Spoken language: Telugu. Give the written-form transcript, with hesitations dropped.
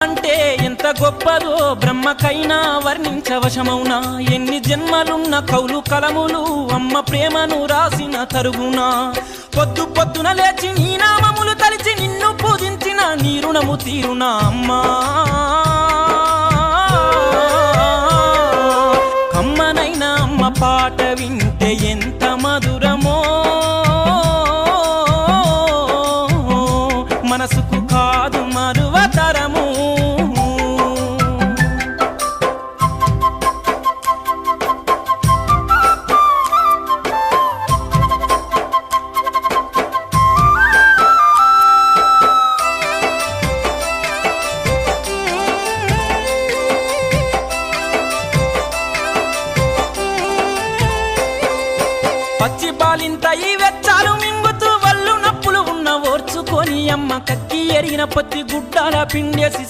అంటే ఎంత గొప్పదో బ్రహ్మకైనా వర్ణించవశమౌనా ఎన్ని జన్మలున్న కౌలు కలములు అమ్మ ప్రేమను రాసిన తరుగునా పొద్దు పొద్దున లేచి నీ నామములు తలిచి నిన్ను పూజించిన నీ రుణము తీరునా అమ్మా కమ్మనైనా అమ్మ పాట వింటే ఎంత మధురమో మనసుకు కాదు మరువతరము పచ్చి బాలింత ఈ వెచ్చాలు మింగుతూ వల్లు నప్పులు ఉన్న ఓర్చుకొని అమ్మ కక్కి ఎరిగిన పత్తి గుడ్డాల పిండేసి